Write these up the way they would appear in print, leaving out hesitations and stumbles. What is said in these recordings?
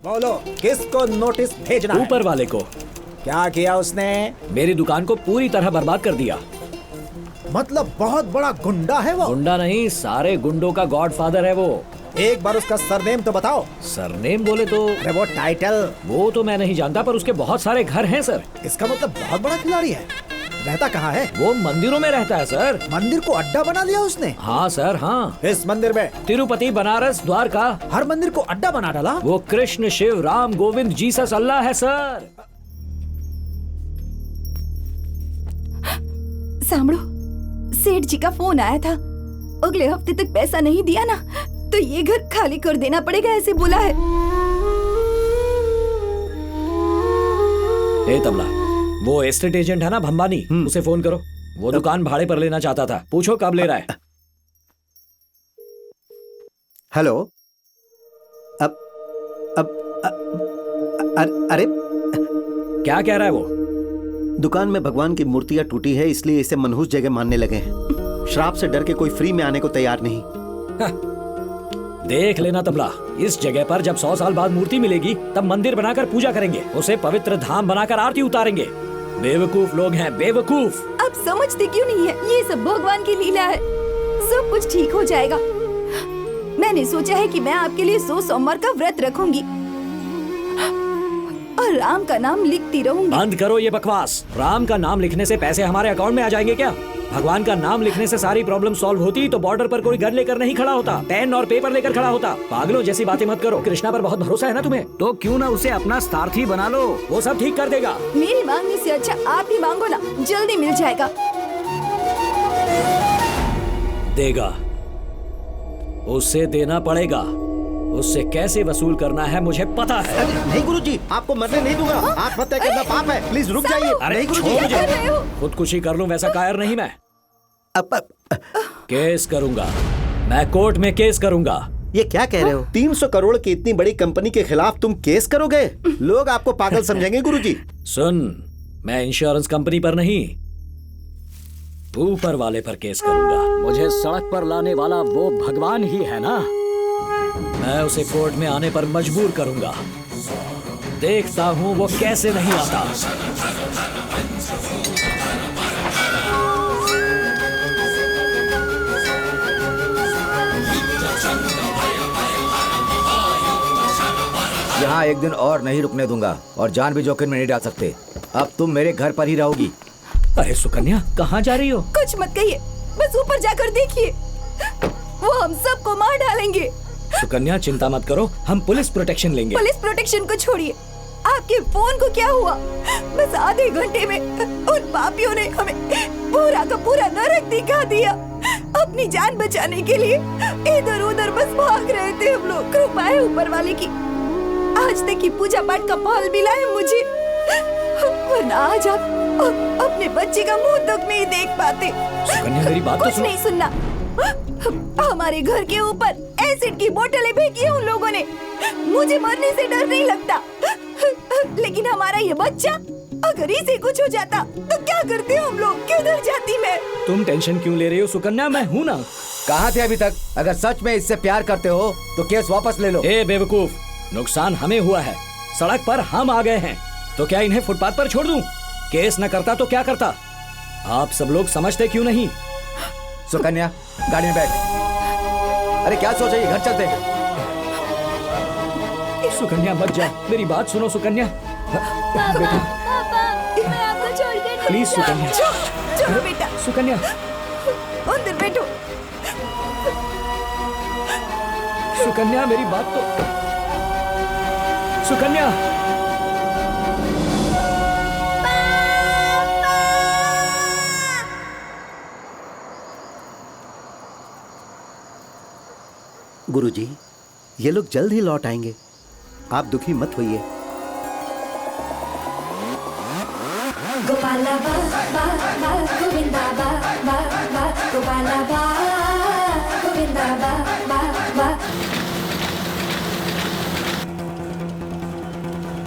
बोलो, किसको नोटिस भेजना है? ऊपर वाले को। क्या किया उसने? मेरी दुकान को पूरी तरह बर्बाद कर दिया। मतलब बहुत बड़ा गुंडा है वो? गुंडा नहीं, सारे गुंडों का गॉडफादर है वो। एक बार उसका सरनेम तो बताओ। सरनेम बोले तो अरे वो टाइटल। वो तो मैं नहीं जानता, पर उसके बहुत सारे घर हैं सर। इसका मतलब बहुत बड़ा खिलाड़ी है। रहता कहाँ है? वो मंदिरों में रहता है सर। मंदिर को अड्डा बना लिया उसने? हाँ सर, हाँ। इस मंदिर में? तिरुपति, बनारस, द्वारका, हर मंदिर को अड्डा बना डाला। वो कृष्ण, शिव, राम, गोविंद, जीसस, अल्लाह है सर। सांभळो, सेठ जी का फोन आया था। अगले हफ्ते तक पैसा नहीं दिया ना तो ये घर खाली कर देना पड़ेगा, ऐसे बोला है। ए तबला, वो एस्टेट एजेंट है ना भंबानी, उसे फोन करो। वो दुकान भाड़े पर लेना चाहता था, पूछो कब ले रहा है। हेलो। अरे क्या कह रहा है वो? दुकान में भगवान की मूर्तियां टूटी है, इसलिए इसे मनहूस जगह मानने लगे हैं। श्राप से डर के कोई फ्री में आने को तैयार नहीं। देख लेना तबला, इस जगह पर जब 100 साल बाद मूर्ति मिलेगी तब मंदिर बनाकर पूजा करेंगे, उसे पवित्र धाम बनाकर आरती उतारेंगे। बेवकूफ लोग हैं, बेवकूफ। आप समझते क्यों नहीं है? ये सब भगवान की लीला है। सब कुछ ठीक हो जाएगा। मैंने सोचा है कि मैं आपके लिए 100 सोमवार का व्रत रखूंगी और राम का नाम लिखती रहूंगी। बंद करो ये बकवास। राम का नाम लिखने से पैसे हमारे अकाउंट में आ जाएंगे क्या? भगवान का नाम लिखने से सारी प्रॉब्लम सॉल्व होती तो बॉर्डर पर कोई गन लेकर नहीं खड़ा होता, पेन और पेपर लेकर खड़ा होता। पागलों जैसी बातें मत करो। कृष्णा पर बहुत भरोसा है ना तुम्हें, तो क्यों ना उसे अपना सारथी बना लो, वो सब ठीक कर देगा। मेरी मांगने से अच्छा आप ही मांगो ना, जल्दी मिल जाएगा। देगा, उसे देना पड़ेगा। उससे कैसे वसूल करना है मुझे पता है। नहीं गुरुजी, आपको मरने नहीं दूंगा। आत्महत्या करना पाप है, प्लीज रुक जाइए। अरे छोड़ मुझे, खुदकुशी कर लूं वैसा कायर नहीं मैं। केस करूंगा मैं, कोर्ट में केस करूंगा। ये क्या कह रहे हो? 300 करोड़ की इतनी बड़ी कंपनी के खिलाफ तुम केस करोगे? लोग आपको पागल समझेंगे गुरुजी। सुन, मैं इंश्योरेंस कंपनी पर नहीं, ऊपर वाले पर केस करूंगा। मुझे सड़क पर लाने वाला वो भगवान ही है ना, मैं उसे कोर्ट में आने पर मजबूर करूंगा। देखता हूं वो कैसे नहीं आता। यहाँ एक दिन और नहीं रुकने दूंगा और जान भी जोखिम में नहीं डाल सकते। अब तुम मेरे घर पर ही रहोगी। अरे सुकन्या, कहाँ जा रही हो? कुछ मत कहिए, बस ऊपर जाकर देखिए, वो हम सबको मार डालेंगे। सुकन्या चिंता मत करो, हम पुलिस प्रोटेक्शन लेंगे। पुलिस प्रोटेक्शन को छोड़िए, आपके फोन को क्या हुआ? बस आधे घंटे में उन पापियों ने हमें पूरा का पूरा नरक दिखा दिया। अपनी जान बचाने के लिए इधर उधर बस भाग रहे थे हम लोग। कृपा है ऊपर वाले की, आज तक की पूजा पाठ का फल मिला है मुझे, वरना आज आप अपने बच्चे का मुंह तक नहीं देख पाते। सुकन्या मेरी बात तो कुछ सुनो। नहीं सुनना। हमारे घर के ऊपर एसिड की बोतलें फेंकी हैं उन लोगों ने। मुझे मरने से डर नहीं लगता, लेकिन हमारा ये बच्चा, अगर इसे कुछ हो जाता तो क्या करते हम लोग? किधर जाती मैं? तुम टेंशन क्यों ले रही हो सुकन्या, मैं हूँ ना। कहाँ थे अभी तक? अगर सच में इससे प्यार करते हो तो केस वापस ले लो। ए बेवकूफ, नुकसान हमें हुआ है, सड़क पर हम आ गए हैं, तो क्या इन्हें फुटपाथ पर छोड़ दूं? केस न करता तो क्या करता? आप सब लोग समझते क्यों नहीं? सुकन्या गाड़ी में बैठ। अरे क्या सोच रही है? घर चलते हैं। सुकन्या मत जा, मेरी बात सुनो सुकन्या। बेटा मैं आपको छोड़कर प्लीज सुकन्या। चलो बेटा, सुकन्या अंदर बैठो। सुकन्या मेरी बात तो सुकन्या। गुरुजी, ये लोग जल्द ही लौट आएंगे, आप दुखी मत होइए। गोपाला बा बा बा गोविंदा बा बा बा गोपाला बा गोविंदा बा बा बा।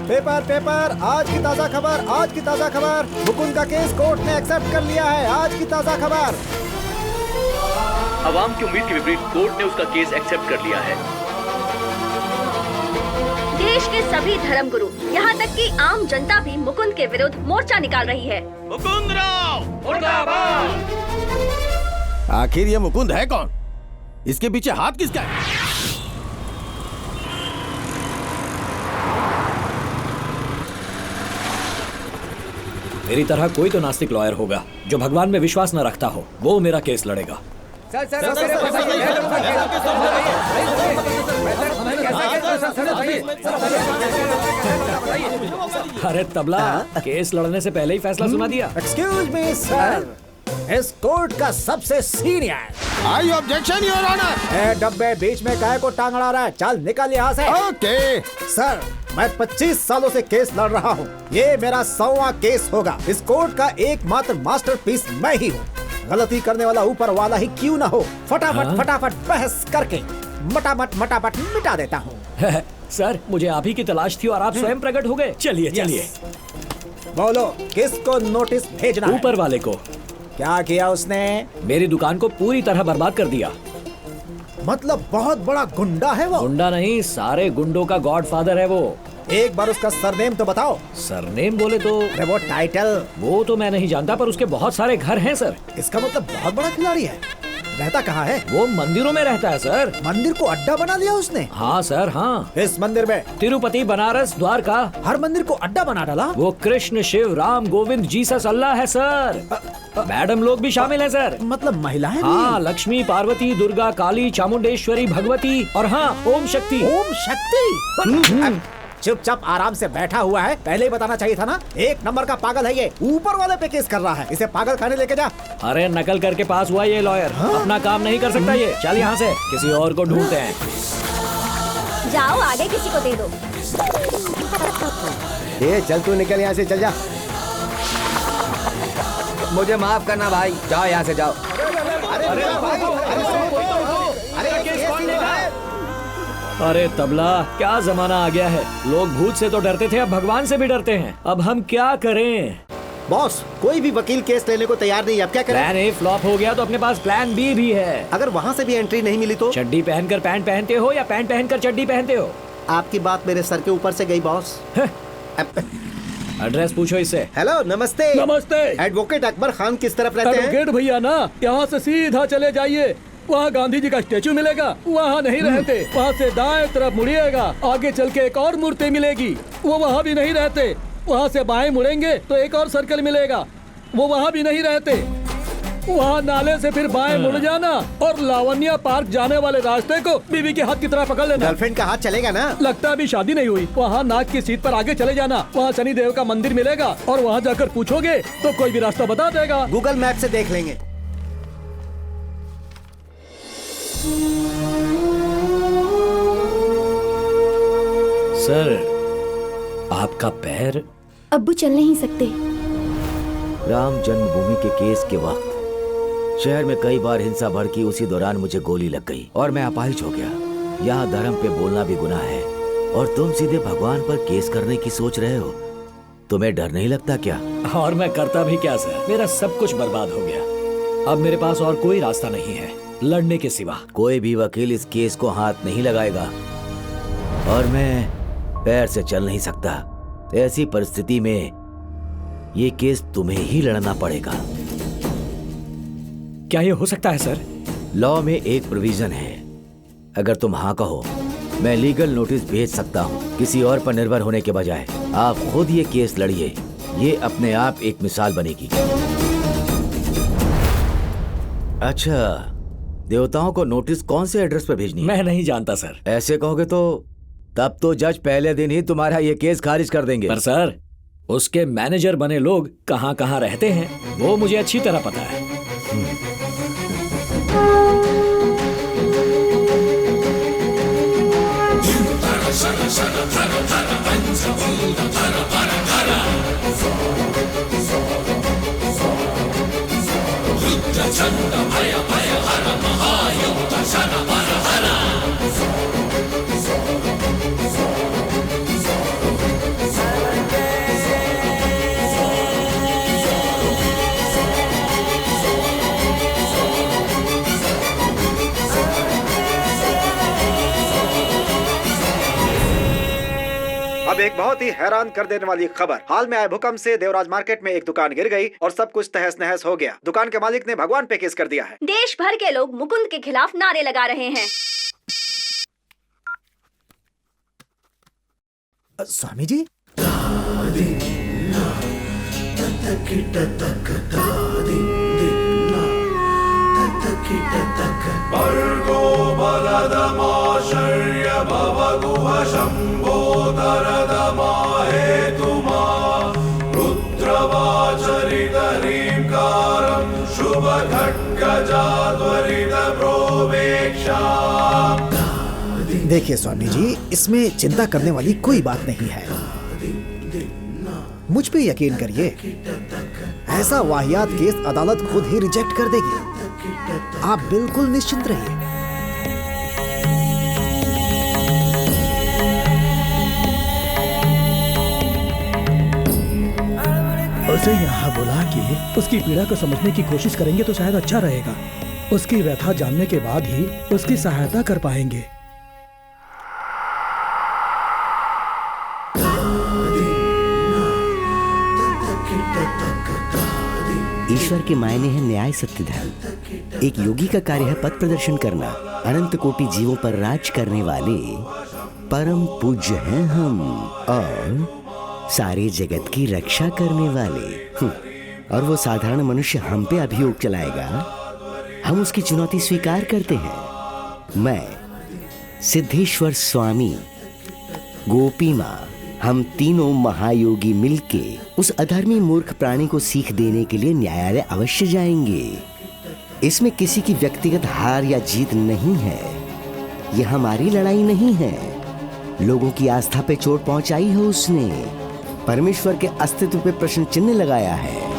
पेपर पेपर, आज की ताजा खबर, आज की ताजा खबर। मुकुंद का केस कोर्ट ने एक्सेप्ट कर लिया है। आज की ताजा खबर। आवाम की उम्मीद के विपरीत कोर्ट ने उसका केस एक्सेप्ट कर लिया है। देश देश के सभी धर्मगुरु यहाँ तक कि आम जनता भी मुकुंद के विरुद्ध मोर्चा निकाल रही है। मुकुंद राव मुर्दाबाद। आखिर ये मुकुंद है कौन? इसके पीछे हाथ किसका है? मेरी तरह कोई तो नास्तिक लॉयर होगा जो भगवान में विश्वास न रखता हो, वो मेरा केस लड़ेगा। अरे तबला, केस लड़ने से पहले ही फैसला सुना दिया। एक्सक्यूज मी सर, इस कोर्ट का सबसे senior. I objection your honour. डब्बे बीच में काहे को टांग अड़ा रहा है? चल निकल यहाँ से। ओके सर, मैं 25 सालों से केस लड़ रहा हूँ। ये मेरा 100वां केस होगा। इस कोर्ट का एकमात्र मास्टरपीस मैं ही हूँ। गलती करने वाला ऊपर वाला ही क्यों ना हो, फटाफट बहस करके मटामट मिटा देता हूँ। सर, मुझे आप ही की तलाश थी और आप स्वयं प्रकट हो गए। चलिए बोलो, किसको नोटिस भेजना है? ऊपर वाले को। क्या किया उसने? मेरी दुकान को पूरी तरह बर्बाद कर दिया। मतलब बहुत बड़ा गुंडा है वो? गुंडा नहीं, सारे गुंडों का गॉडफादर है वो। एक बार उसका सरनेम तो बताओ। सरनेम बोले तो अरे वो टाइटल। वो तो मैं नहीं जानता, पर उसके बहुत सारे घर हैं सर। इसका मतलब बहुत बड़ा खिलाड़ी है। रहता कहाँ है? वो मंदिरों में रहता है सर। मंदिर को अड्डा बना लिया उसने? हाँ सर, हाँ। इस मंदिर में? तिरुपति, बनारस, द्वारका, हर मंदिर को अड्डा बना डाला। वो कृष्ण, शिव, राम, गोविंद, जीसस, अल्लाह है सर। मैडम लोग भी शामिल हैं सर। मतलब महिलाएं हाँ, लक्ष्मी, पार्वती, दुर्गा, काली, चामुंडेश्वरी, भगवती और हाँ, ओम शक्ति। ओम शक्ति? चुपचाप आराम से बैठा हुआ है, पहले ही बताना चाहिए था ना। एक नंबर का पागल है ये, ऊपर वाले पे केस कर रहा है। इसे पागल खाने लेके जा। अरे नकल करके पास हुआ ये लॉयर। अपना काम नहीं कर सकता ये। चल यहाँ से, किसी और को ढूंढते हैं। जाओ आगे किसी को दे दो। ये चल, तू निकल यहाँ से, चल जा। मुझे माफ करना भाई, जाओ यहाँ से जाओ। अरे तबला, क्या जमाना आ गया है। लोग भूत से तो डरते थे, अब भगवान से भी डरते हैं। अब हम क्या करें? बॉस, कोई भी वकील केस लेने को तैयार नहीं। अब क्या करें? प्लान ए फ्लॉप हो गया तो अपने पास प्लान बी भी है। अगर वहाँ से भी एंट्री नहीं मिली तो? चड्डी पहनकर पैंट पहनते हो या पैंट पहनकर चड्डी पहनते हो? आपकी बात मेरे सर के ऊपर से गई बॉस। एड्रेस पूछो इससे। हेलो, नमस्ते। नमस्ते। एडवोकेट अकबर खान किस तरफ रहते हैं? एडवोकेट भैया ना, यहाँ से सीधा चले जाइए, वहाँ गांधी जी का स्टेचू मिलेगा। वहाँ नहीं रहते। वहाँ से दाएं तरफ मुड़िएगा, आगे चल के एक और मूर्ति मिलेगी, वो वहाँ भी नहीं रहते। वहाँ से बाएं मुड़ेंगे तो एक और सर्कल मिलेगा, वो वहाँ भी नहीं रहते। वहाँ नाले से फिर बाएं मुड़ जाना और लावण्या पार्क जाने वाले रास्ते को बीवी के हाथ की तरह पकड़ लेना। गर्लफ्रेंड का हाथ चलेगा ना? लगता अभी शादी नहीं हुई। वहाँ नाक की सीट पर आगे चले जाना, वहाँ शनि देव का मंदिर मिलेगा और वहाँ जाकर पूछोगे तो कोई भी रास्ता बता देगा। गूगल मैप से देख लेंगे। सर, आपका पैर। अब्बू चल नहीं सकते। राम जन्मभूमि के केस के वक्त शहर में कई बार हिंसा भड़की। उसी दौरान मुझे गोली लग गई और मैं अपाहिज हो गया। यहाँ धर्म पे बोलना भी गुनाह है और तुम सीधे भगवान पर केस करने की सोच रहे हो। तुम्हें डर नहीं लगता क्या? और मैं करता भी क्या सर, मेरा सब कुछ बर्बाद हो गया। अब मेरे पास और कोई रास्ता नहीं है लड़ने के सिवा। कोई भी वकील इस केस को हाथ नहीं लगाएगा और मैं पैर से चल नहीं सकता। ऐसी परिस्थिति में ये केस तुम्हें ही लड़ना पड़ेगा। क्या ये हो सकता है सर? लॉ में एक प्रोविजन है, अगर तुम हाँ कहो मैं लीगल नोटिस भेज सकता हूँ। किसी और पर निर्भर होने के बजाय आप खुद ये केस लड़िए। ये अपने आप एक मिसाल बनेगी। अच्छा, देवताओं को नोटिस कौन से एड्रेस पर भेजनी है? मैं नहीं जानता सर। ऐसे कहोगे तो तब तो जज पहले दिन ही तुम्हारा ये केस खारिज कर देंगे। पर सर, उसके मैनेजर बने लोग कहाँ कहाँ रहते हैं वो मुझे अच्छी तरह पता है। अब एक बहुत ही हैरान कर देने वाली खबर। हाल में आए भूकंप से देवराज मार्केट में एक दुकान गिर गई और सब कुछ तहस नहस हो गया। दुकान के मालिक ने भगवान पे केस कर दिया है। देश भर के लोग मुकुंद के खिलाफ नारे लगा रहे हैं। स्वामी जी, भर्गो बलदमाशर्य भवगुह शम्भोदरदमाहेतुमा रुद्रवाचरितरींकारं शुभखड्गजाध्वरितप्रोवेक्षा। देखिए स्वामी जी, इसमें चिंता करने वाली कोई बात नहीं है। मुझ पे यकीन करिए, ऐसा वाहियात केस अदालत खुद ही रिजेक्ट कर देगी। आप बिल्कुल निश्चिंत रहिए। उसे यहाँ बुला के उसकी पीड़ा को समझने की कोशिश करेंगे तो शायद अच्छा रहेगा। उसकी व्यथा जानने के बाद ही उसकी सहायता कर पाएंगे। ईश्वर के मायने है न्याय, सत्य, धर्म। एक योगी का कार्य है पथ प्रदर्शन करना। अनंत कोटि जीवों पर राज करने वाले परम पूज्य हैं हम, और सारे जगत की रक्षा करने वाले। और वो साधारण मनुष्य हम पे अभियोग चलाएगा, हम उसकी चुनौती स्वीकार करते हैं। मैं, सिद्धेश्वर स्वामी, गोपी माँ, हम तीनों महायोगी मिलके उस अधर्मी मूर्ख प्राणी को सीख देने के लिए न्यायालय अवश्य जाएंगे। इसमें किसी की व्यक्तिगत हार या जीत नहीं है। यह हमारी लड़ाई नहीं है। लोगों की आस्था पे चोट पहुंचाई है उसने, परमेश्वर के अस्तित्व पे प्रश्न चिन्ह लगाया है।